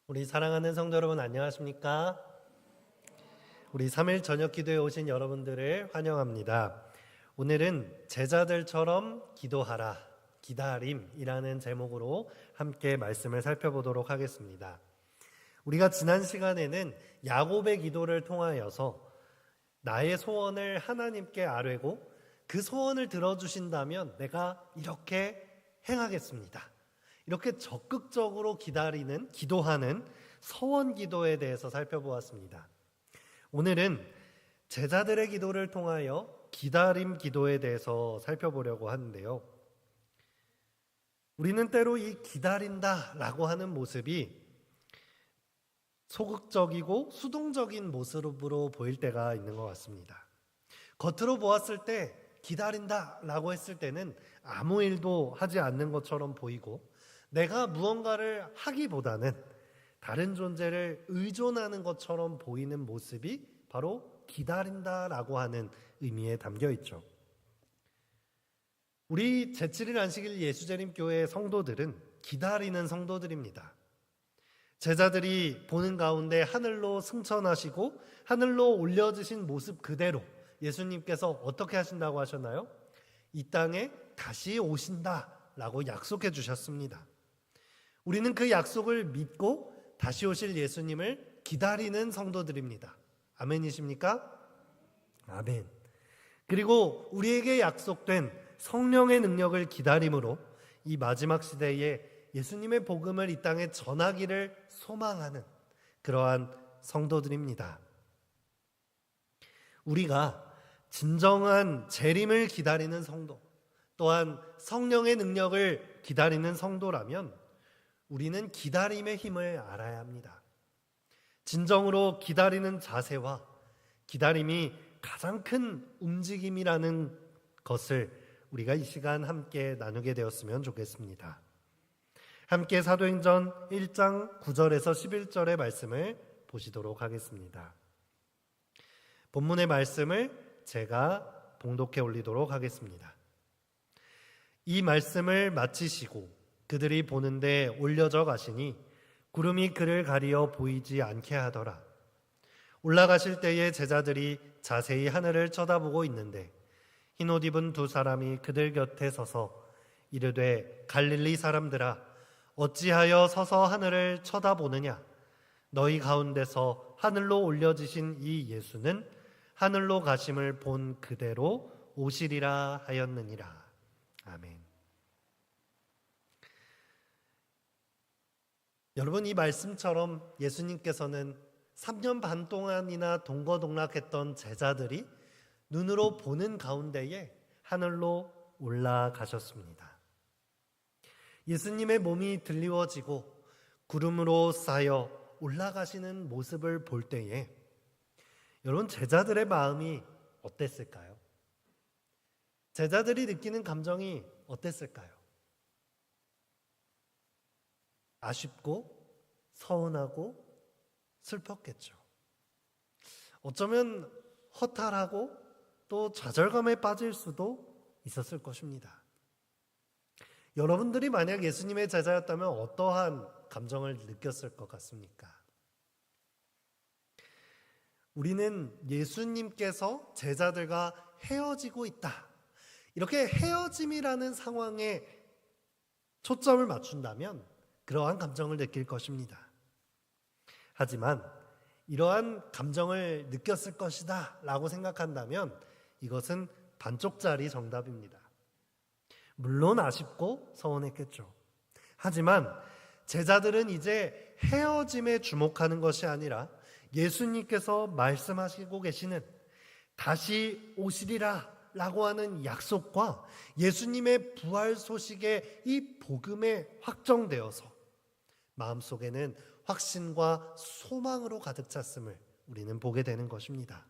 우리 사랑하는 성도 여러분, 안녕하십니까? 우리 3일 저녁 기도에 오신 여러분들을 환영합니다. 오늘은 제자들처럼 기도하라, 기다림이라는 제목으로 함께 말씀을 살펴보도록 하겠습니다. 우리가 지난 시간에는 야곱의 기도를 통하여서 나의 소원을 하나님께 아뢰고 그 소원을 들어주신다면 내가 이렇게 행하겠습니다. 이렇게 적극적으로 기도하는 서원 기도에 대해서 살펴보았습니다. 오늘은 제자들의 기도를 통하여 기다림 기도에 대해서 살펴보려고 하는데요. 우리는 때로 이 기다린다라고 하는 모습이 소극적이고 수동적인 모습으로 보일 때가 있는 것 같습니다. 겉으로 보았을 때 기다린다라고 했을 때는 아무 일도 하지 않는 것처럼 보이고 내가 무언가를 하기보다는 다른 존재를 의존하는 것처럼 보이는 모습이 바로 기다린다라고 하는 의미에 담겨 있죠. 우리 제7일 안식일 예수재림교회 성도들은 기다리는 성도들입니다. 제자들이 보는 가운데 하늘로 승천하시고 하늘로 올려지신 모습 그대로 예수님께서 어떻게 하신다고 하셨나요? 이 땅에 다시 오신다라고 약속해 주셨습니다. 우리는 그 약속을 믿고 다시 오실 예수님을 기다리는 성도들입니다. 아멘이십니까? 아멘. 그리고 우리에게 약속된 성령의 능력을 기다림으로 이 마지막 시대에 예수님의 복음을 이 땅에 전하기를 소망하는 그러한 성도들입니다. 우리가 진정한 재림을 기다리는 성도, 또한 성령의 능력을 기다리는 성도라면 우리는 기다림의 힘을 알아야 합니다. 진정으로 기다리는 자세와 기다림이 가장 큰 움직임이라는 것을 우리가 이 시간 함께 나누게 되었으면 좋겠습니다. 함께 사도행전 1장 9절에서 11절의 말씀을 보시도록 하겠습니다. 본문의 말씀을 제가 봉독해 올리도록 하겠습니다. 이 말씀을 마치시고 그들이 보는데 올려져 가시니 구름이 그를 가리어 보이지 않게 하더라. 올라가실 때에 제자들이 자세히 하늘을 쳐다보고 있는데 흰옷 입은 두 사람이 그들 곁에 서서 이르되 갈릴리 사람들아 어찌하여 서서 하늘을 쳐다보느냐? 너희 가운데서 하늘로 올려지신 이 예수는 하늘로 가심을 본 그대로 오시리라 하였느니라. 아멘. 여러분, 이 말씀처럼 예수님께서는 3년 반 동안이나 동거동락했던 제자들이 눈으로 보는 가운데에 하늘로 올라가셨습니다. 예수님의 몸이 드리워지고 구름으로 쌓여 올라가시는 모습을 볼 때에 여러분, 제자들의 마음이 어땠을까요? 제자들이 느끼는 감정이 어땠을까요? 아쉽고 서운하고 슬펐겠죠. 어쩌면 허탈하고 또 좌절감에 빠질 수도 있었을 것입니다. 여러분들이 만약 예수님의 제자였다면 어떠한 감정을 느꼈을 것 같습니까? 우리는 예수님께서 제자들과 헤어지고 있다, 이렇게 헤어짐이라는 상황에 초점을 맞춘다면 그러한 감정을 느낄 것입니다. 하지만 이러한 감정을 느꼈을 것이다 라고 생각한다면 이것은 반쪽짜리 정답입니다. 물론 아쉽고 서운했겠죠. 하지만 제자들은 이제 헤어짐에 주목하는 것이 아니라 예수님께서 말씀하시고 계시는 다시 오시리라 라고 하는 약속과 예수님의 부활 소식에 이 복음에 확정되어서 마음속에는 확신과 소망으로 가득 찼음을 우리는 보게 되는 것입니다.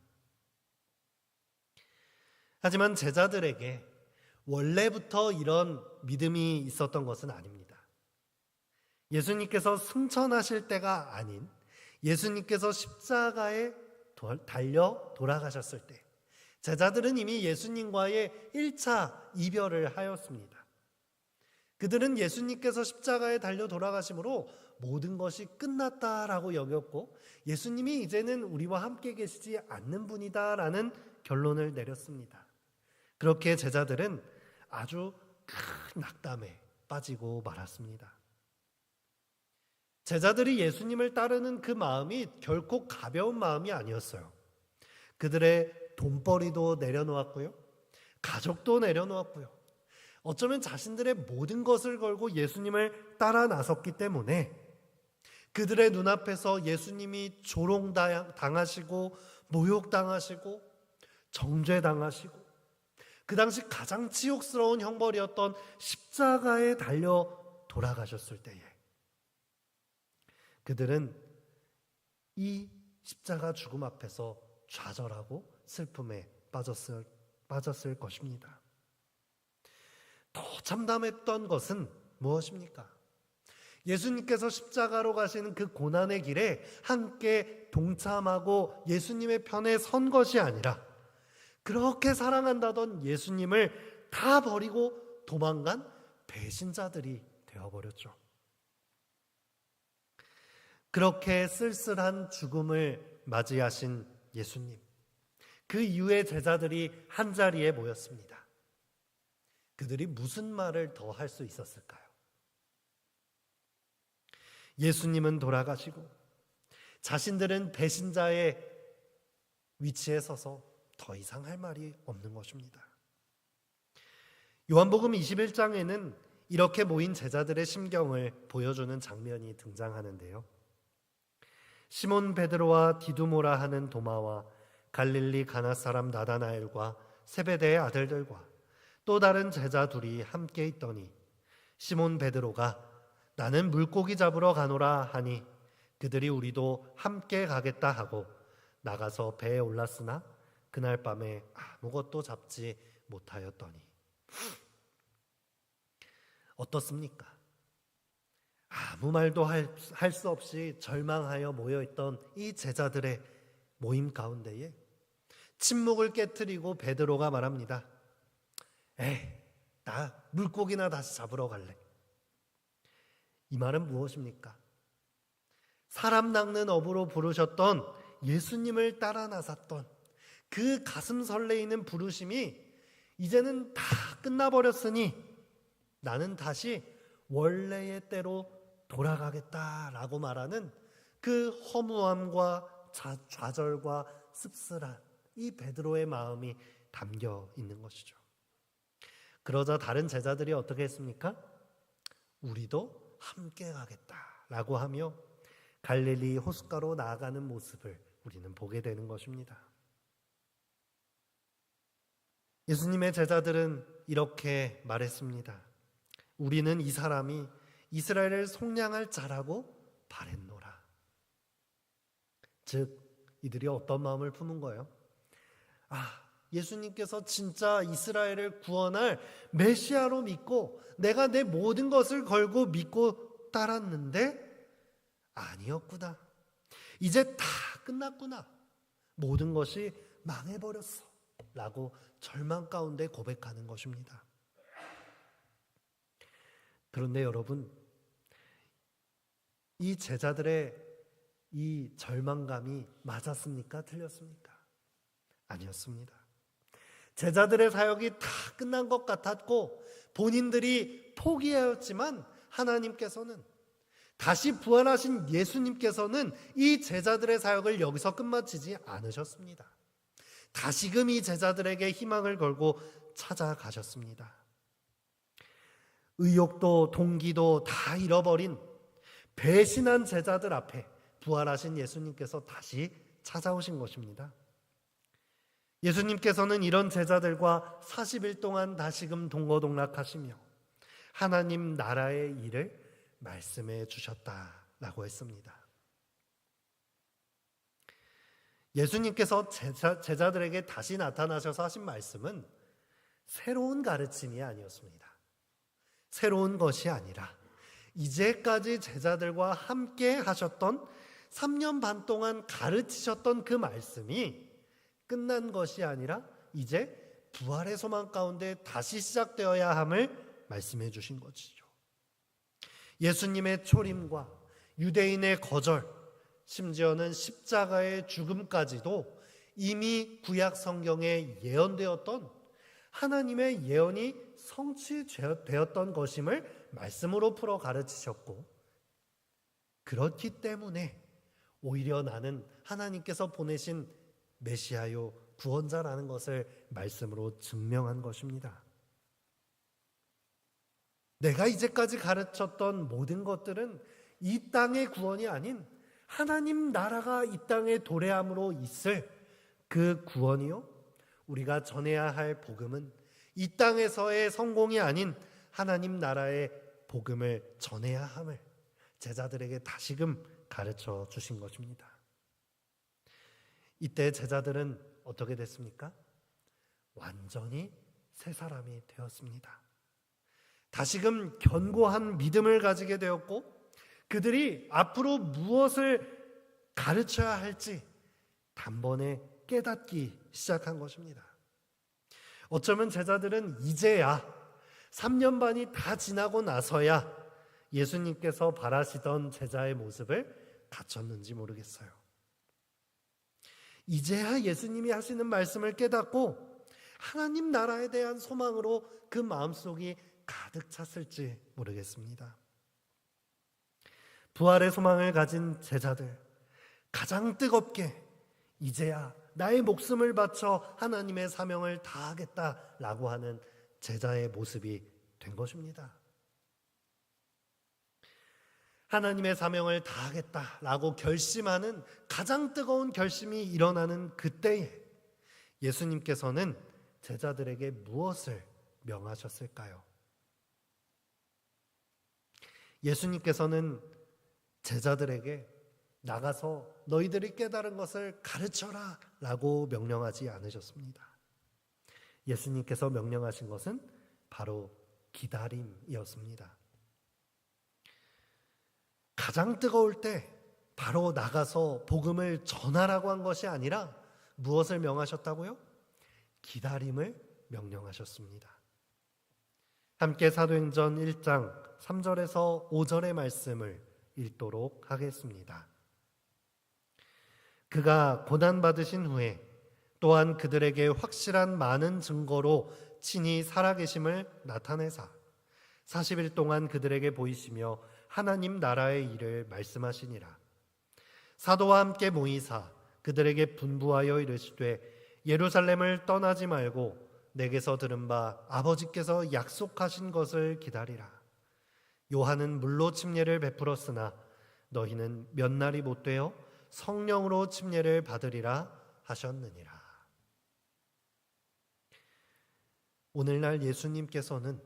하지만 제자들에게 원래부터 이런 믿음이 있었던 것은 아닙니다. 예수님께서 승천하실 때가 아닌 예수님께서 십자가에 달려 돌아가셨을 때 제자들은 이미 예수님과의 1차 이별을 하였습니다. 그들은 예수님께서 십자가에 달려 돌아가심으로 모든 것이 끝났다라고 여겼고 예수님이 이제는 우리와 함께 계시지 않는 분이다라는 결론을 내렸습니다. 그렇게 제자들은 아주 큰 낙담에 빠지고 말았습니다. 제자들이 예수님을 따르는 그 마음이 결코 가벼운 마음이 아니었어요. 그들의 돈벌이도 내려놓았고요. 가족도 내려놓았고요. 어쩌면 자신들의 모든 것을 걸고 예수님을 따라 나섰기 때문에 그들의 눈앞에서 예수님이 조롱당하시고 모욕당하시고 정죄당하시고 그 당시 가장 치욕스러운 형벌이었던 십자가에 달려 돌아가셨을 때에 그들은 이 십자가 죽음 앞에서 좌절하고 슬픔에 빠졌을 것입니다. 더 참담했던 것은 무엇입니까? 예수님께서 십자가로 가시는 그 고난의 길에 함께 동참하고 예수님의 편에 선 것이 아니라 그렇게 사랑한다던 예수님을 다 버리고 도망간 배신자들이 되어버렸죠. 그렇게 쓸쓸한 죽음을 맞이하신 예수님, 그 이후에 제자들이 한자리에 모였습니다. 그들이 무슨 말을 더 할 수 있었을까요? 예수님은 돌아가시고 자신들은 배신자의 위치에 서서 더 이상 할 말이 없는 것입니다. 요한복음 21장에는 이렇게 모인 제자들의 심경을 보여주는 장면이 등장하는데요. 시몬 베드로와 디두모라 하는 도마와 갈릴리 가나 사람 나다나엘과 세베대의 아들들과 또 다른 제자 둘이 함께 있더니 시몬 베드로가 나는 물고기 잡으러 가노라 하니 그들이 우리도 함께 가겠다 하고 나가서 배에 올랐으나 그날 밤에 아무것도 잡지 못하였더니 어떻습니까? 아무 말도 할 수 없이 절망하여 모여있던 이 제자들의 모임 가운데에 침묵을 깨트리고 베드로가 말합니다. 나 물고기나 다시 잡으러 갈래. 이 말은 무엇입니까? 사람 낚는 어부로 부르셨던 예수님을 따라 나섰던 그 가슴 설레이는 부르심이 이제는 다 끝나버렸으니 나는 다시 원래의 때로 돌아가겠다라고 말하는 그 허무함과 좌절과 씁쓸한 이 베드로의 마음이 담겨 있는 것이죠. 그러자 다른 제자들이 어떻게 했습니까? 우리도 함께 가겠다라고 하며 갈릴리 호숫가로 나아가는 모습을 우리는 보게 되는 것입니다. 예수님의 제자들은 이렇게 말했습니다. 우리는 이 사람이 이스라엘을 속량할 자라고 바랬노라. 즉 이들이 어떤 마음을 품은 거예요? 예수님께서 진짜 이스라엘을 구원할 메시아로 믿고 내가 내 모든 것을 걸고 믿고 따랐는데 아니었구나. 이제 다 끝났구나. 모든 것이 망해버렸어 라고 절망 가운데 고백하는 것입니다. 그런데 여러분, 이 제자들의 이 절망감이 맞았습니까? 틀렸습니까? 아니었습니다. 제자들의 사역이 다 끝난 것 같았고 본인들이 포기하였지만 하나님께서는 다시 부활하신 예수님께서는 이 제자들의 사역을 여기서 끝마치지 않으셨습니다. 다시금 이 제자들에게 희망을 걸고 찾아가셨습니다. 의욕도 동기도 다 잃어버린 배신한 제자들 앞에 부활하신 예수님께서 다시 찾아오신 것입니다. 예수님께서는 이런 제자들과 40일 동안 다시금 동거동락하시며 하나님 나라의 일을 말씀해 주셨다라고 했습니다. 예수님께서 제자들에게 다시 나타나셔서 하신 말씀은 새로운 가르침이 아니었습니다. 새로운 것이 아니라 이제까지 제자들과 함께 하셨던 3년 반 동안 가르치셨던 그 말씀이 끝난 것이 아니라 이제 부활의 소망 가운데 다시 시작되어야 함을 말씀해 주신 것이죠. 예수님의 초림과 유대인의 거절, 심지어는 십자가의 죽음까지도 이미 구약 성경에 예언되었던 하나님의 예언이 성취되었던 것임을 말씀으로 풀어 가르치셨고, 그렇기 때문에 오히려 나는 하나님께서 보내신 메시아요 구원자라는 것을 말씀으로 증명한 것입니다. 내가 이제까지 가르쳤던 모든 것들은 이 땅의 구원이 아닌 하나님 나라가 이 땅에 도래함으로 있을 그 구원이요, 우리가 전해야 할 복음은 이 땅에서의 성공이 아닌 하나님 나라의 복음을 전해야 함을 제자들에게 다시금 가르쳐 주신 것입니다. 이때 제자들은 어떻게 됐습니까? 완전히 새 사람이 되었습니다. 다시금 견고한 믿음을 가지게 되었고, 그들이 앞으로 무엇을 가르쳐야 할지 단번에 깨닫기 시작한 것입니다. 어쩌면 제자들은 이제야 3년 반이 다 지나고 나서야 예수님께서 바라시던 제자의 모습을 갖췄는지 모르겠어요. 이제야 예수님이 하시는 말씀을 깨닫고 하나님 나라에 대한 소망으로 그 마음속이 가득 찼을지 모르겠습니다. 부활의 소망을 가진 제자들, 가장 뜨겁게 이제야 나의 목숨을 바쳐 하나님의 사명을 다하겠다라고 하는 제자의 모습이 된 것입니다. 하나님의 사명을 다하겠다라고 결심하는 가장 뜨거운 결심이 일어나는 그때에 예수님께서는 제자들에게 무엇을 명하셨을까요? 예수님께서는 제자들에게 나가서 너희들이 깨달은 것을 가르쳐라 라고 명령하지 않으셨습니다. 예수님께서 명령하신 것은 바로 기다림이었습니다. 가장 뜨거울 때 바로 나가서 복음을 전하라고 한 것이 아니라 무엇을 명하셨다고요? 기다림을 명령하셨습니다. 함께 사도행전 1장 3절에서 5절의 말씀을 읽도록 하겠습니다. 그가 고난받으신 후에 또한 그들에게 확실한 많은 증거로 친히 살아계심을 나타내사 40일 동안 그들에게 보이시며 하나님 나라의 일을 말씀하시니라. 사도와 함께 모이사 그들에게 분부하여 이르시되 예루살렘을 떠나지 말고 내게서 들은 바 아버지께서 약속하신 것을 기다리라. 요한은 물로 침례를 베풀었으나 너희는 몇 날이 못되어 성령으로 침례를 받으리라 하셨느니라. 오늘날 예수님께서는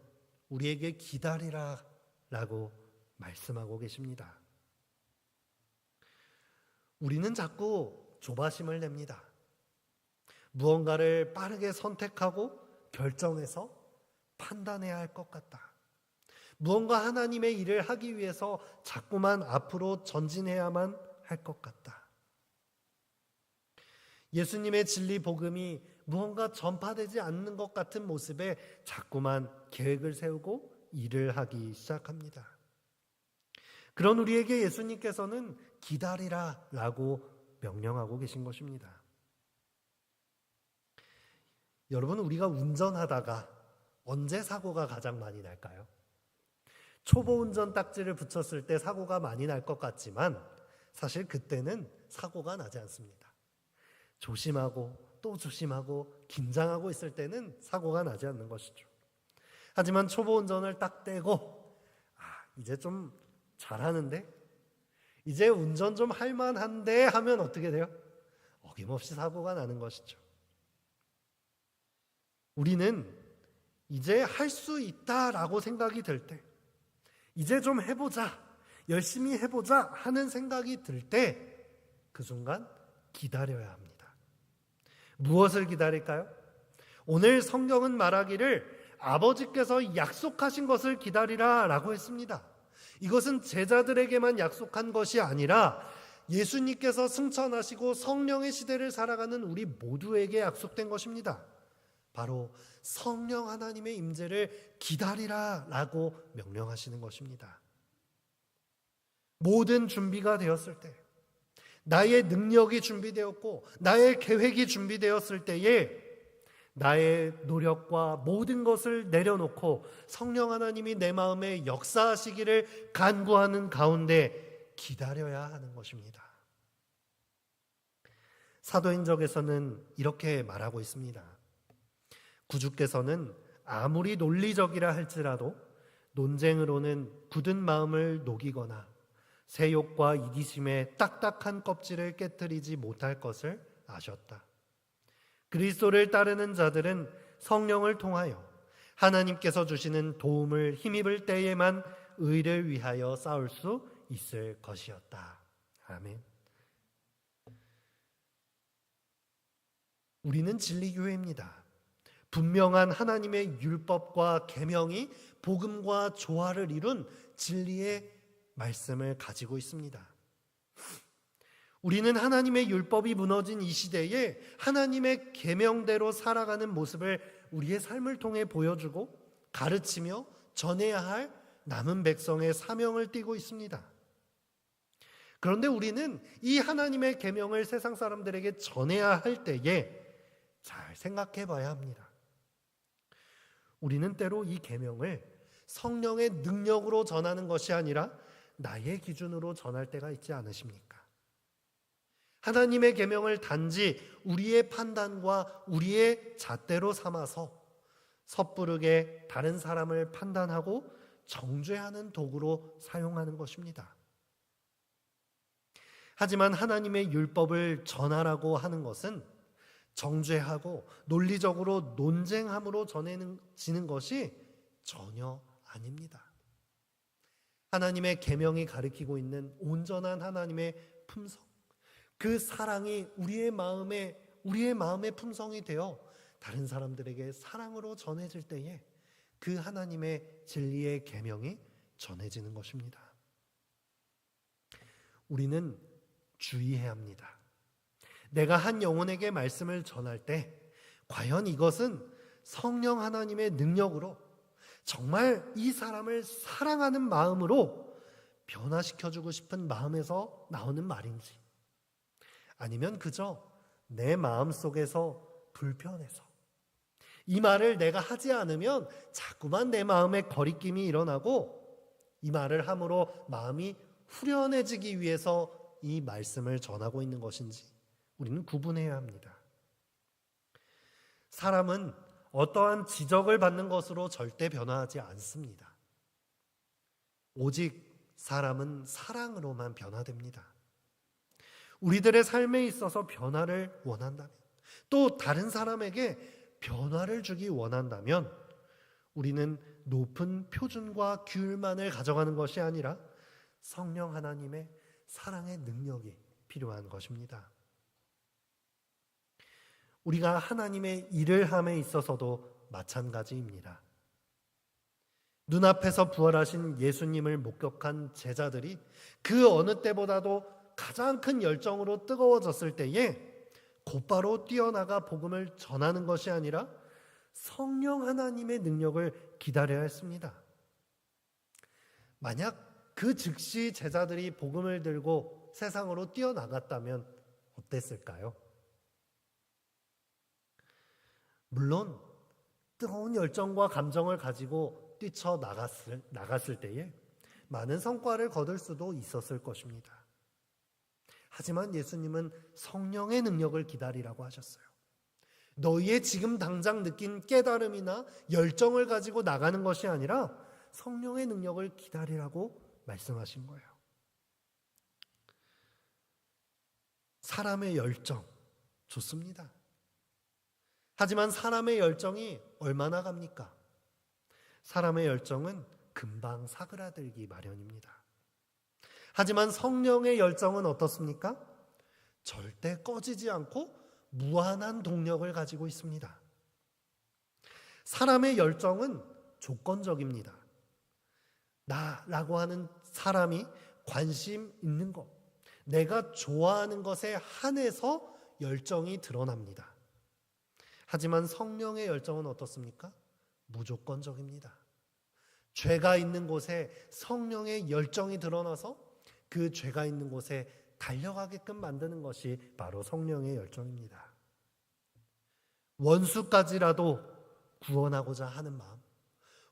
우리에게 기다리라 라고 말씀하고 계십니다. 우리는 자꾸 조바심을 냅니다. 무언가를 빠르게 선택하고 결정해서 판단해야 할 것 같다. 무언가 하나님의 일을 하기 위해서 자꾸만 앞으로 전진해야만 할 것 같다. 예수님의 진리 복음이 무언가 전파되지 않는 것 같은 모습에 자꾸만 계획을 세우고 일을 하기 시작합니다. 그런 우리에게 예수님께서는 기다리라 라고 명령하고 계신 것입니다. 여러분, 우리가 운전하다가 언제 사고가 가장 많이 날까요? 초보 운전 딱지를 붙였을 때 사고가 많이 날 것 같지만 사실 그때는 사고가 나지 않습니다. 조심하고 또 조심하고 긴장하고 있을 때는 사고가 나지 않는 것이죠. 하지만 초보 운전을 딱 떼고 이제 좀 잘하는데, 이제 운전 좀 할만한데 하면 어떻게 돼요? 어김없이 사고가 나는 것이죠. 우리는 이제 할 수 있다라고 생각이 들 때, 이제 좀 해보자, 열심히 해보자 하는 생각이 들 때 그 순간 기다려야 합니다. 무엇을 기다릴까요? 오늘 성경은 말하기를 아버지께서 약속하신 것을 기다리라 라고 했습니다. 이것은 제자들에게만 약속한 것이 아니라 예수님께서 승천하시고 성령의 시대를 살아가는 우리 모두에게 약속된 것입니다. 바로 성령 하나님의 임재를 기다리라 라고 명령하시는 것입니다. 모든 준비가 되었을 때, 나의 능력이 준비되었고 나의 계획이 준비되었을 때에 나의 노력과 모든 것을 내려놓고 성령 하나님이 내 마음에 역사하시기를 간구하는 가운데 기다려야 하는 것입니다. 사도행전에서는 이렇게 말하고 있습니다. 구주께서는 아무리 논리적이라 할지라도 논쟁으로는 굳은 마음을 녹이거나 세욕과 이기심의 딱딱한 껍질을 깨트리지 못할 것을 아셨다. 그리스도를 따르는 자들은 성령을 통하여 하나님께서 주시는 도움을 힘입을 때에만 의를 위하여 싸울 수 있을 것이었다. 아멘. 우리는 진리교회입니다. 분명한 하나님의 율법과 계명이 복음과 조화를 이룬 진리의 말씀을 가지고 있습니다. 우리는 하나님의 율법이 무너진 이 시대에 하나님의 계명대로 살아가는 모습을 우리의 삶을 통해 보여주고 가르치며 전해야 할 남은 백성의 사명을 띠고 있습니다. 그런데 우리는 이 하나님의 계명을 세상 사람들에게 전해야 할 때에 잘 생각해 봐야 합니다. 우리는 때로 이 계명을 성령의 능력으로 전하는 것이 아니라 나의 기준으로 전할 때가 있지 않으십니까? 하나님의 계명을 단지 우리의 판단과 우리의 잣대로 삼아서 섣부르게 다른 사람을 판단하고 정죄하는 도구로 사용하는 것입니다. 하지만 하나님의 율법을 전하라고 하는 것은 정죄하고 논리적으로 논쟁함으로 전해지는 것이 전혀 아닙니다. 하나님의 계명이 가리키고 있는 온전한 하나님의 품성, 그 사랑이 우리의 마음의 품성이 되어 다른 사람들에게 사랑으로 전해질 때에 그 하나님의 진리의 계명이 전해지는 것입니다. 우리는 주의해야 합니다. 내가 한 영혼에게 말씀을 전할 때 과연 이것은 성령 하나님의 능력으로 정말 이 사람을 사랑하는 마음으로 변화시켜주고 싶은 마음에서 나오는 말인지, 아니면 그저 내 마음속에서 불편해서 이 말을 내가 하지 않으면 자꾸만 내 마음에 거리낌이 일어나고 이 말을 함으로 마음이 후련해지기 위해서 이 말씀을 전하고 있는 것인지 우리는 구분해야 합니다. 사람은 어떠한 지적을 받는 것으로 절대 변화하지 않습니다. 오직 사람은 사랑으로만 변화됩니다. 우리들의 삶에 있어서 변화를 원한다면, 또 다른 사람에게 변화를 주기 원한다면 우리는 높은 표준과 규율만을 가져가는 것이 아니라 성령 하나님의 사랑의 능력이 필요한 것입니다. 우리가 하나님의 일을 함에 있어서도 마찬가지입니다. 눈앞에서 부활하신 예수님을 목격한 제자들이 그 어느 때보다도 가장 큰 열정으로 뜨거워졌을 때에 곧바로 뛰어나가 복음을 전하는 것이 아니라 성령 하나님의 능력을 기다려야 했습니다. 만약 그 즉시 제자들이 복음을 들고 세상으로 뛰어나갔다면 어땠을까요? 물론 뜨거운 열정과 감정을 가지고 뛰쳐나갔을 때에 많은 성과를 거둘 수도 있었을 것입니다. 하지만 예수님은 성령의 능력을 기다리라고 하셨어요. 너희의 지금 당장 느낀 깨달음이나 열정을 가지고 나가는 것이 아니라 성령의 능력을 기다리라고 말씀하신 거예요. 사람의 열정 좋습니다. 하지만 사람의 열정이 얼마나 갑니까? 사람의 열정은 금방 사그라들기 마련입니다. 하지만 성령의 열정은 어떻습니까? 절대 꺼지지 않고 무한한 동력을 가지고 있습니다. 사람의 열정은 조건적입니다. 나라고 하는 사람이 관심 있는 것, 내가 좋아하는 것에 한해서 열정이 드러납니다. 하지만 성령의 열정은 어떻습니까? 무조건적입니다. 죄가 있는 곳에 성령의 열정이 드러나서 그 죄가 있는 곳에 달려가게끔 만드는 것이 바로 성령의 열정입니다. 원수까지라도 구원하고자 하는 마음,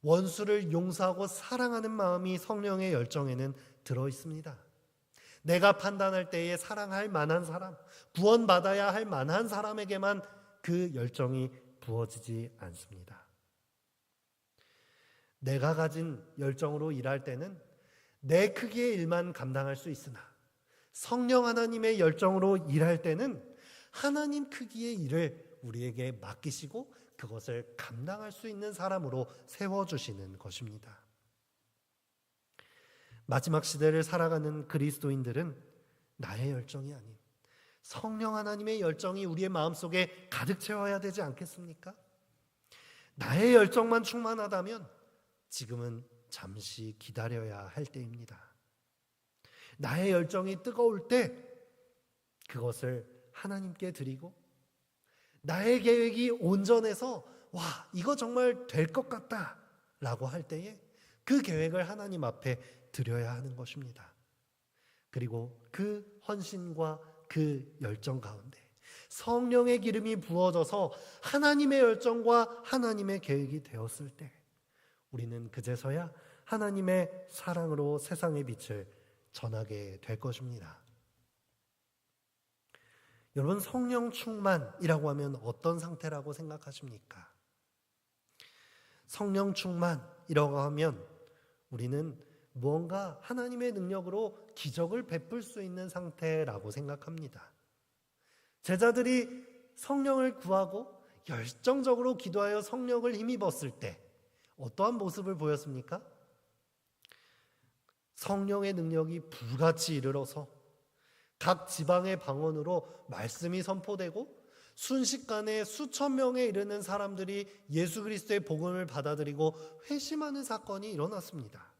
원수를 용서하고 사랑하는 마음이 성령의 열정에는 들어 있습니다. 내가 판단할 때에 사랑할 만한 사람, 구원받아야 할 만한 사람에게만 그 열정이 부어지지 않습니다. 내가 가진 열정으로 일할 때는 내 크기의 일만 감당할 수 있으나 성령 하나님의 열정으로 일할 때는 하나님 크기의 일을 우리에게 맡기시고 그것을 감당할 수 있는 사람으로 세워주시는 것입니다. 마지막 시대를 살아가는 그리스도인들은 나의 열정이 아닌 성령 하나님의 열정이 우리의 마음속에 가득 채워야 되지 않겠습니까? 나의 열정만 충만하다면 지금은 잠시 기다려야 할 때입니다. 나의 열정이 뜨거울 때 그것을 하나님께 드리고 나의 계획이 온전해서 와, 이거 정말 될 것 같다 라고 할 때에 그 계획을 하나님 앞에 드려야 하는 것입니다. 그리고 그 헌신과 그 열정 가운데 성령의 기름이 부어져서 하나님의 열정과 하나님의 계획이 되었을 때 우리는 그제서야 하나님의 사랑으로 세상의 빛을 전하게 될 것입니다. 여러분, 성령 충만이라고 하면 어떤 상태라고 생각하십니까? 성령 충만이라고 하면 우리는 무언가 하나님의 능력으로 기적을 베풀 수 있는 상태라고 생각합니다. 제자들이 성령을 구하고 열정적으로 기도하여 성령을 힘입었을 때 어떠한 모습을 보였습니까? 성령의 능력이 불같이 이르러서 각 지방의 방언으로 말씀이 선포되고 순식간에 수천 명에 이르는 사람들이 예수 그리스도의 복음을 받아들이고 회심하는 사건이 일어났습니다.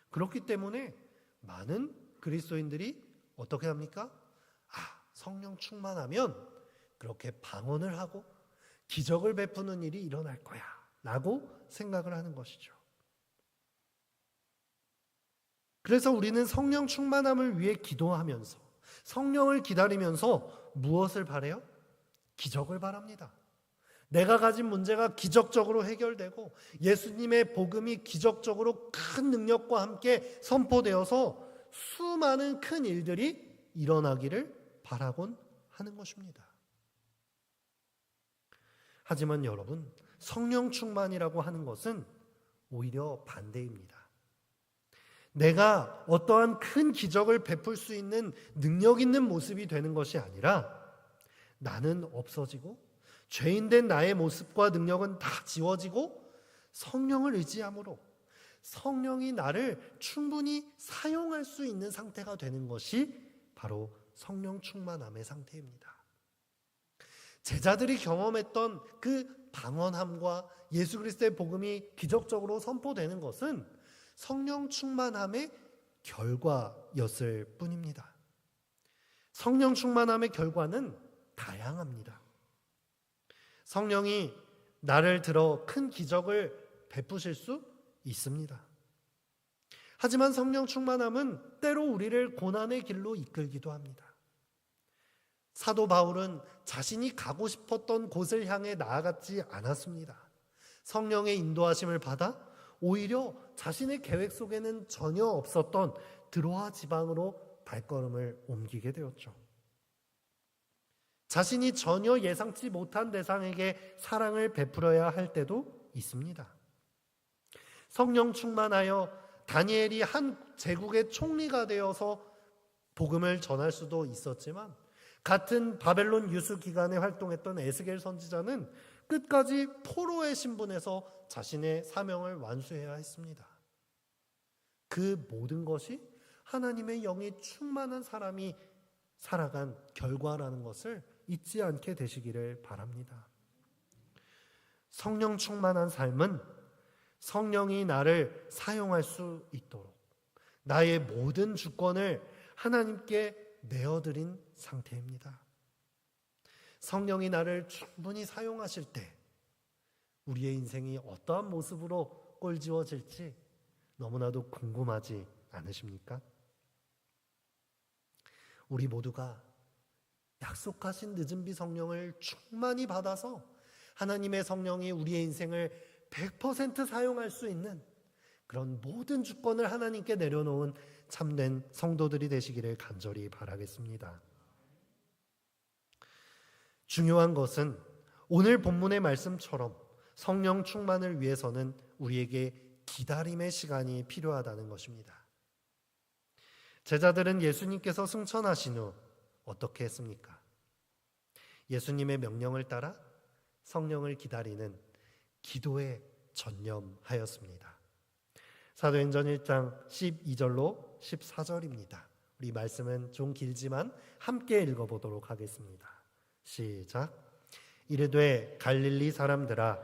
그렇기 때문에 많은 그리스도인들이 어떻게 합니까? 성령 충만하면 그렇게 방언을 하고 기적을 베푸는 일이 일어날 거야 라고 생각을 하는 것이죠. 그래서 우리는 성령 충만함을 위해 기도하면서 성령을 기다리면서 무엇을 바라요? 기적을 바랍니다. 내가 가진 문제가 기적적으로 해결되고 예수님의 복음이 기적적으로 큰 능력과 함께 선포되어서 수많은 큰 일들이 일어나기를 바라곤 하는 것입니다. 하지만 여러분, 성령 충만이라고 하는 것은 오히려 반대입니다. 내가 어떠한 큰 기적을 베풀 수 있는 능력 있는 모습이 되는 것이 아니라 나는 없어지고 죄인된 나의 모습과 능력은 다 지워지고 성령을 의지함으로 성령이 나를 충분히 사용할 수 있는 상태가 되는 것이 바로 성령 충만함의 상태입니다. 제자들이 경험했던 그 방언함과 예수 그리스도의 복음이 기적적으로 선포되는 것은 성령 충만함의 결과였을 뿐입니다. 성령 충만함의 결과는 다양합니다. 성령이 나를 들어 큰 기적을 베푸실 수 있습니다. 하지만 성령 충만함은 때로 우리를 고난의 길로 이끌기도 합니다. 사도 바울은 자신이 가고 싶었던 곳을 향해 나아가지 않았습니다. 성령의 인도하심을 받아 오히려 자신의 계획 속에는 전혀 없었던 드로아 지방으로 발걸음을 옮기게 되었죠. 자신이 전혀 예상치 못한 대상에게 사랑을 베풀어야 할 때도 있습니다. 성령 충만하여 다니엘이 한 제국의 총리가 되어서 복음을 전할 수도 있었지만 같은 바벨론 유수 기간에 활동했던 에스겔 선지자는 끝까지 포로의 신분에서 자신의 사명을 완수해야 했습니다. 그 모든 것이 하나님의 영이 충만한 사람이 살아간 결과라는 것을 잊지 않게 되시기를 바랍니다. 성령 충만한 삶은 성령이 나를 사용할 수 있도록 나의 모든 주권을 하나님께 내어드린 상태입니다. 성령이 나를 충분히 사용하실 때 우리의 인생이 어떠한 모습으로 꼴지워질지 너무나도 궁금하지 않으십니까? 우리 모두가 약속하신 늦은비 성령을 충만히 받아서 하나님의 성령이 우리의 인생을 100% 사용할 수 있는 그런 모든 주권을 하나님께 내려놓은 참된 성도들이 되시기를 간절히 바라겠습니다. 중요한 것은 오늘 본문의 말씀처럼 성령 충만을 위해서는 우리에게 기다림의 시간이 필요하다는 것입니다. 제자들은 예수님께서 승천하신 후 어떻게 했습니까? 예수님의 명령을 따라 성령을 기다리는 기도에 전념하였습니다. 사도행전 1장 12절로 14절입니다. 우리 말씀은 좀 길지만 함께 읽어보도록 하겠습니다. 시작. 이르되 갈릴리 사람들아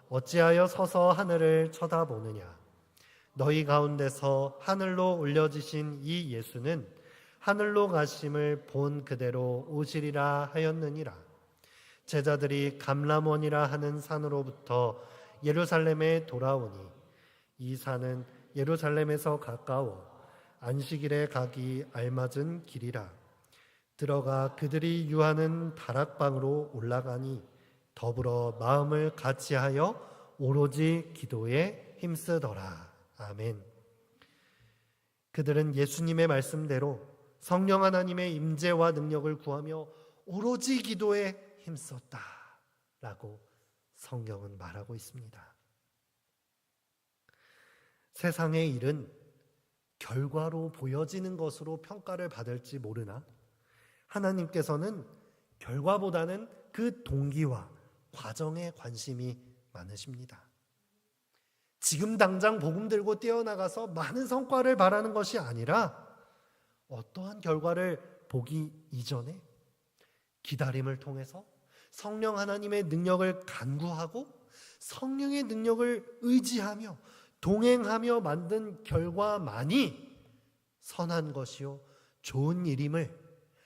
어찌하여 서서 하늘을 쳐다보느냐. 너희 가운데서 하늘로 올려지신 이 예수는 하늘로 가심을 본 그대로 오시리라 하였느니라. 제자들이 감람원이라 하는 산으로부터 예루살렘에 돌아오니 이 산은 예루살렘에서 가까워 안식일에 가기 알맞은 길이라. 들어가 그들이 유하는 다락방으로 올라가니 더불어 마음을 같이하여 오로지 기도에 힘쓰더라. 아멘. 그들은 예수님의 말씀대로 성령 하나님의 임재와 능력을 구하며 오로지 기도에 힘썼다라고 성경은 말하고 있습니다. 세상의 일은 결과로 보여지는 것으로 평가를 받을지 모르나 하나님께서는 결과보다는 그 동기와 과정에 관심이 많으십니다. 지금 당장 복음 들고 뛰어나가서 많은 성과를 바라는 것이 아니라 어떠한 결과를 보기 이전에 기다림을 통해서 성령 하나님의 능력을 간구하고 성령의 능력을 의지하며 동행하며 만든 결과만이 선한 것이요 좋은 일임을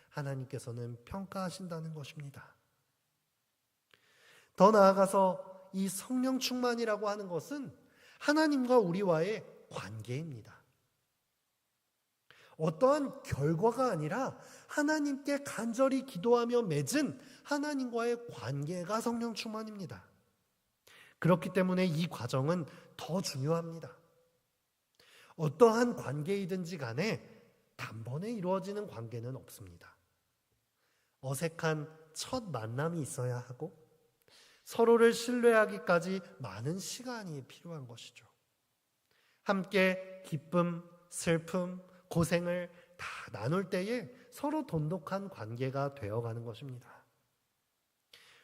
하나님께서는 평가하신다는 것입니다. 더 나아가서 이 성령 충만이라고 하는 것은 하나님과 우리와의 관계입니다. 어떠한 결과가 아니라 하나님께 간절히 기도하며 맺은 하나님과의 관계가 성령 충만입니다. 그렇기 때문에 이 과정은 더 중요합니다. 어떠한 관계이든지 간에 단번에 이루어지는 관계는 없습니다. 어색한 첫 만남이 있어야 하고 서로를 신뢰하기까지 많은 시간이 필요한 것이죠. 함께 기쁨, 슬픔, 고생을 다 나눌 때에 서로 돈독한 관계가 되어가는 것입니다.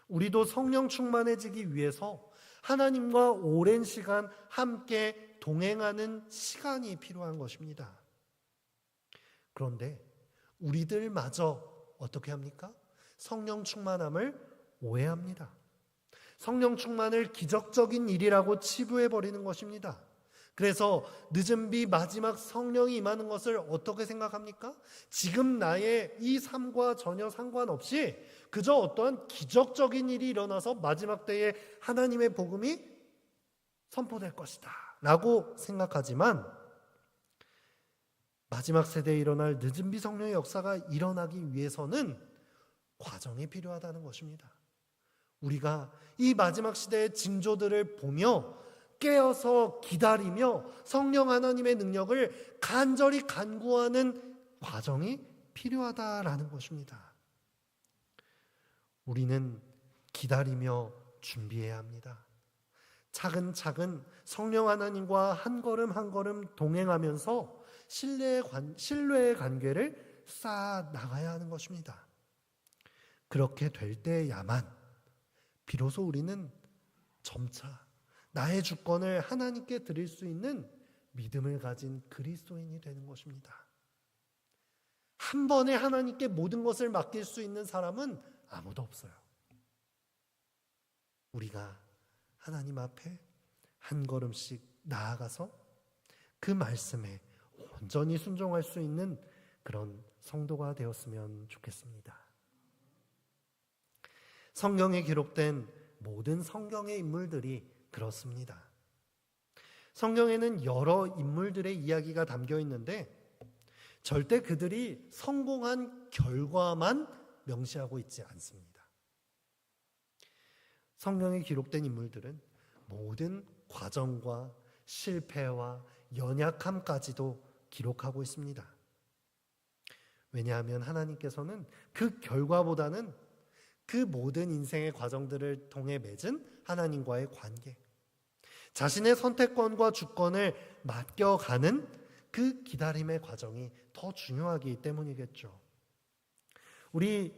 우리도 성령 충만해지기 위해서 하나님과 오랜 시간 함께 동행하는 시간이 필요한 것입니다. 그런데 우리들마저 어떻게 합니까? 성령 충만함을 오해합니다. 성령 충만을 기적적인 일이라고 치부해버리는 것입니다. 그래서 늦은비 마지막 성령이 임하는 것을 어떻게 생각합니까? 지금 나의 이 삶과 전혀 상관없이 그저 어떠한 기적적인 일이 일어나서 마지막 때에 하나님의 복음이 선포될 것이다 라고 생각하지만 마지막 세대에 일어날 늦은비 성령의 역사가 일어나기 위해서는 과정이 필요하다는 것입니다. 우리가 이 마지막 시대의 징조들을 보며 깨어서 기다리며 성령 하나님의 능력을 간절히 간구하는 과정이 필요하다라는 것입니다. 우리는 기다리며 준비해야 합니다. 차근차근 성령 하나님과 한 걸음 한 걸음 동행하면서 신뢰의 관계를 쌓아 나가야 하는 것입니다. 그렇게 될 때야만 비로소 우리는 점차 나의 주권을 하나님께 드릴 수 있는 믿음을 가진 그리스도인이 되는 것입니다. 한 번에 하나님께 모든 것을 맡길 수 있는 사람은 아무도 없어요. 우리가 하나님 앞에 한 걸음씩 나아가서 그 말씀에 온전히 순종할 수 있는 그런 성도가 되었으면 좋겠습니다. 성경에 기록된 모든 성경의 인물들이 그렇습니다. 성경에는 여러 인물들의 이야기가 담겨 있는데 절대 그들이 성공한 결과만 명시하고 있지 않습니다. 성경에 기록된 인물들은 모든 과정과 실패와 연약함까지도 기록하고 있습니다. 왜냐하면 하나님께서는 그 결과보다는 그 모든 인생의 과정들을 통해 맺은 하나님과의 관계, 자신의 선택권과 주권을 맡겨가는 그 기다림의 과정이 더 중요하기 때문이겠죠. 우리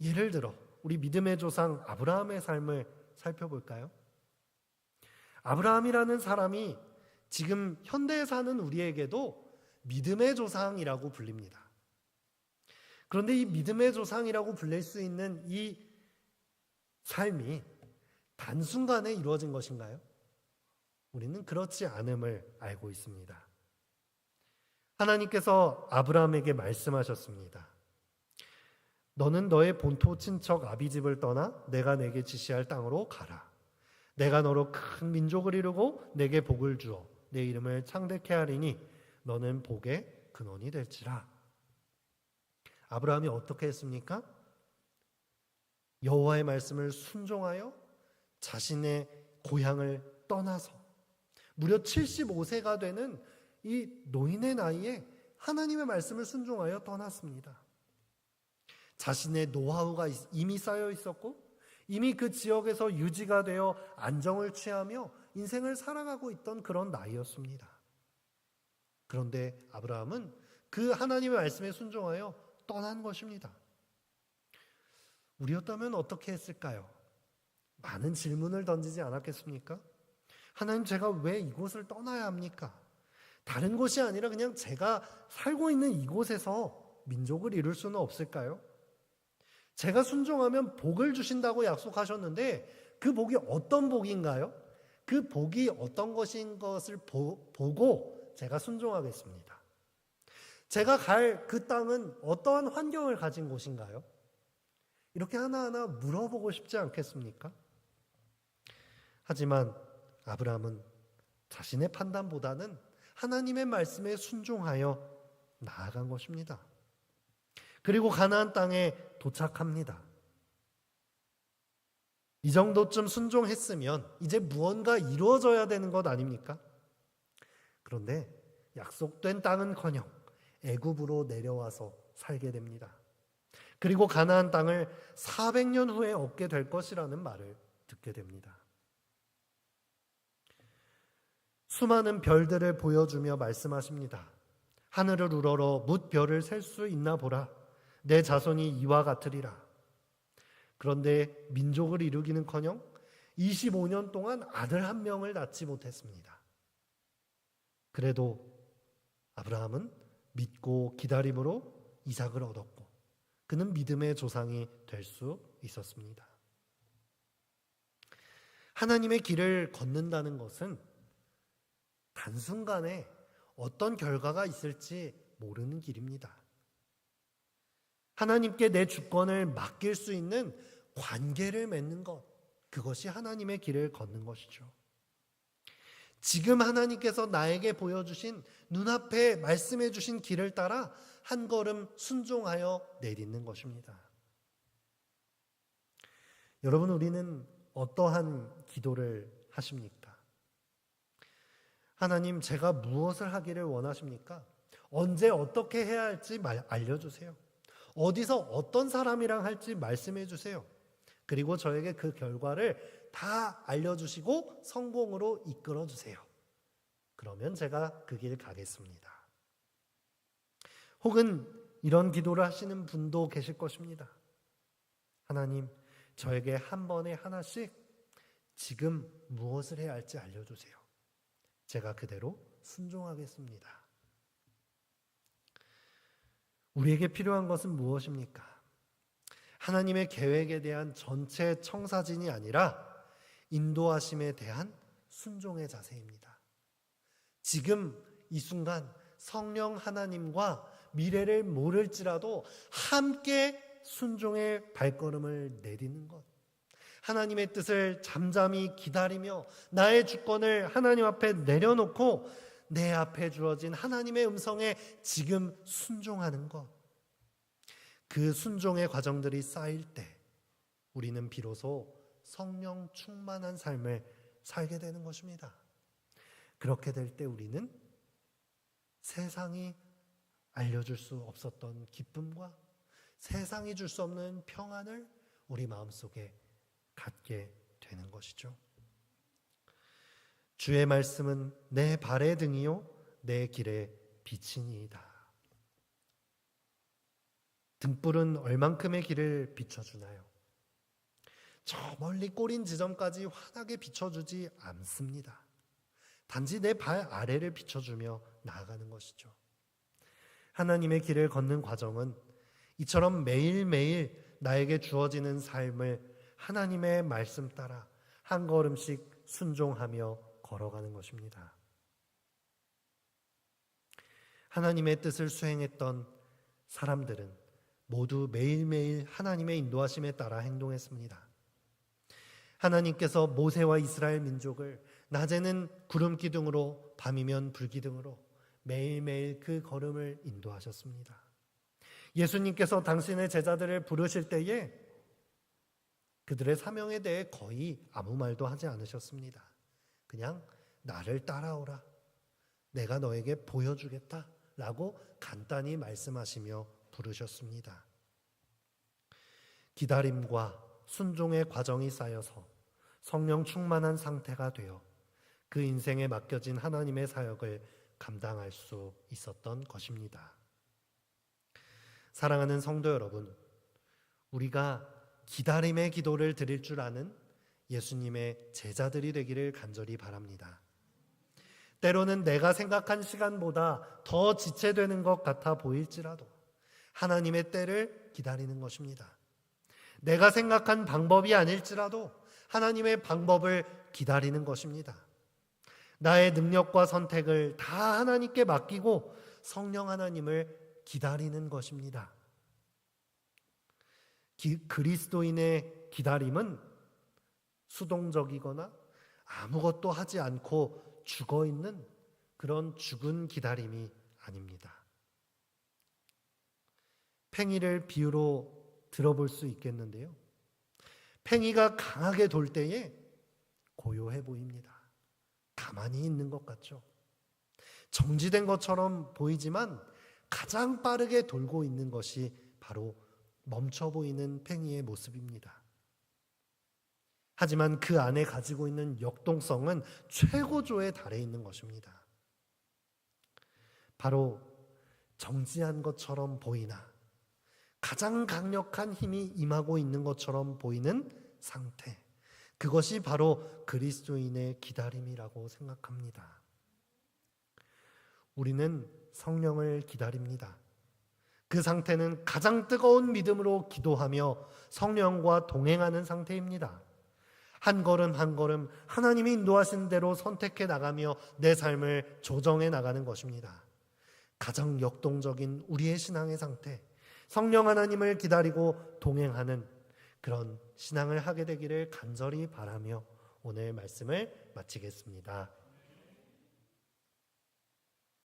예를 들어 우리 믿음의 조상 아브라함의 삶을 살펴볼까요? 아브라함이라는 사람이 지금 현대에 사는 우리에게도 믿음의 조상이라고 불립니다. 그런데 이 믿음의 조상이라고 불릴 수 있는 이 삶이 단순간에 이루어진 것인가요? 우리는 그렇지 않음을 알고 있습니다. 하나님께서 아브라함에게 말씀하셨습니다. 너는 너의 본토 친척 아비집을 떠나 내가 내게 지시할 땅으로 가라. 내가 너로 큰 민족을 이루고 내게 복을 주어 내 이름을 창대케 하리니 너는 복의 근원이 될지라. 아브라함이 어떻게 했습니까? 여호와의 말씀을 순종하여 자신의 고향을 떠나서 무려 75세가 되는 이 노인의 나이에 하나님의 말씀을 순종하여 떠났습니다. 자신의 노하우가 이미 쌓여 있었고 이미 그 지역에서 유지가 되어 안정을 취하며 인생을 살아가고 있던 그런 나이였습니다. 그런데 아브라함은 그 하나님의 말씀에 순종하여 떠난 것입니다. 우리였다면 어떻게 했을까요? 많은 질문을 던지지 않았겠습니까? 하나님, 제가 왜 이곳을 떠나야 합니까? 다른 곳이 아니라 그냥 제가 살고 있는 이곳에서 민족을 이룰 수는 없을까요? 제가 순종하면 복을 주신다고 약속하셨는데 그 복이 어떤 복인가요? 그 복이 어떤 것인 것을 보고 제가 순종하겠습니다. 제가 갈 그 땅은 어떠한 환경을 가진 곳인가요? 이렇게 하나하나 물어보고 싶지 않겠습니까? 하지만 아브라함은 자신의 판단보다는 하나님의 말씀에 순종하여 나아간 것입니다. 그리고 가나안 땅에 도착합니다. 이 정도쯤 순종했으면 이제 무언가 이루어져야 되는 것 아닙니까? 그런데 약속된 땅은커녕 애굽으로 내려와서 살게 됩니다. 그리고 가나안 땅을 400년 후에 얻게 될 것이라는 말을 듣게 됩니다. 수많은 별들을 보여주며 말씀하십니다. 하늘을 우러러 뭇 별을 셀 수 있나 보라. 내 자손이 이와 같으리라. 그런데 민족을 이루기는커녕 25년 동안 아들 한 명을 낳지 못했습니다. 그래도 아브라함은 믿고 기다림으로 이삭을 얻었고 그는 믿음의 조상이 될 수 있었습니다. 하나님의 길을 걷는다는 것은 단순간에 어떤 결과가 있을지 모르는 길입니다. 하나님께 내 주권을 맡길 수 있는 관계를 맺는 것, 그것이 하나님의 길을 걷는 것이죠. 지금 하나님께서 나에게 보여주신 눈앞에 말씀해 주신 길을 따라 한 걸음 순종하여 내딛는 것입니다. 여러분, 우리는 어떠한 기도를 하십니까? 하나님, 제가 무엇을 하기를 원하십니까? 언제 어떻게 해야 할지 알려주세요. 어디서 어떤 사람이랑 할지 말씀해 주세요. 그리고 저에게 그 결과를 다 알려주시고 성공으로 이끌어 주세요. 그러면 제가 그 길 가겠습니다. 혹은 이런 기도를 하시는 분도 계실 것입니다. 하나님, 저에게 한 번에 하나씩 지금 무엇을 해야 할지 알려주세요. 제가 그대로 순종하겠습니다. 우리에게 필요한 것은 무엇입니까? 하나님의 계획에 대한 전체 청사진이 아니라 인도하심에 대한 순종의 자세입니다. 지금 이 순간 성령 하나님과 미래를 모를지라도 함께 순종의 발걸음을 내딛는 것, 하나님의 뜻을 잠잠히 기다리며 나의 주권을 하나님 앞에 내려놓고 내 앞에 주어진 하나님의 음성에 지금 순종하는 것, 그 순종의 과정들이 쌓일 때 우리는 비로소 성령 충만한 삶을 살게 되는 것입니다. 그렇게 될 때 우리는 세상이 알려줄 수 없었던 기쁨과 세상이 줄 수 없는 평안을 우리 마음속에 갖게 되는 것이죠. 주의 말씀은 내 발의 등이요 내 길의 빛이니이다. 등불은 얼만큼의 길을 비춰주나요? 저 멀리 꼬린 지점까지 환하게 비춰주지 않습니다. 단지 내 발 아래를 비춰주며 나아가는 것이죠. 하나님의 길을 걷는 과정은 이처럼 매일매일 나에게 주어지는 삶을 하나님의 말씀 따라 한 걸음씩 순종하며 걸어가는 것입니다. 하나님의 뜻을 수행했던 사람들은 모두 매일매일 하나님의 인도하심에 따라 행동했습니다. 하나님께서 모세와 이스라엘 민족을 낮에는 구름 기둥으로 밤이면 불 기둥으로 매일매일 그 걸음을 인도하셨습니다. 예수님께서 당신의 제자들을 부르실 때에 그들의 사명에 대해 거의 아무 말도 하지 않으셨습니다. 그냥 나를 따라오라, 내가 너에게 보여주겠다 라고 간단히 말씀하시며 부르셨습니다. 기다림과 순종의 과정이 쌓여서 성령 충만한 상태가 되어 그 인생에 맡겨진 하나님의 사역을 감당할 수 있었던 것입니다. 사랑하는 성도 여러분, 우리가 기다림의 기도를 드릴 줄 아는 예수님의 제자들이 되기를 간절히 바랍니다. 때로는 내가 생각한 시간보다 더 지체되는 것 같아 보일지라도 하나님의 때를 기다리는 것입니다. 내가 생각한 방법이 아닐지라도 하나님의 방법을 기다리는 것입니다. 나의 능력과 선택을 다 하나님께 맡기고 성령 하나님을 기다리는 것입니다. 그리스도인의 기다림은 수동적이거나 아무것도 하지 않고 죽어있는 그런 죽은 기다림이 아닙니다. 팽이를 비유로 들어볼 수 있겠는데요. 팽이가 강하게 돌 때에 고요해 보입니다. 가만히 있는 것 같죠. 정지된 것처럼 보이지만 가장 빠르게 돌고 있는 것이 바로 멈춰 보이는 팽이의 모습입니다. 하지만 그 안에 가지고 있는 역동성은 최고조에 달해 있는 것입니다. 바로 정지한 것처럼 보이나 가장 강력한 힘이 임하고 있는 것처럼 보이는 상태, 그것이 바로 그리스도인의 기다림이라고 생각합니다. 우리는 성령을 기다립니다. 그 상태는 가장 뜨거운 믿음으로 기도하며 성령과 동행하는 상태입니다. 한 걸음 한 걸음 하나님이 인도하신 대로 선택해 나가며 내 삶을 조정해 나가는 것입니다. 가장 역동적인 우리의 신앙의 상태, 성령 하나님을 기다리고 동행하는 그런 신앙을 하게 되기를 간절히 바라며 오늘 말씀을 마치겠습니다.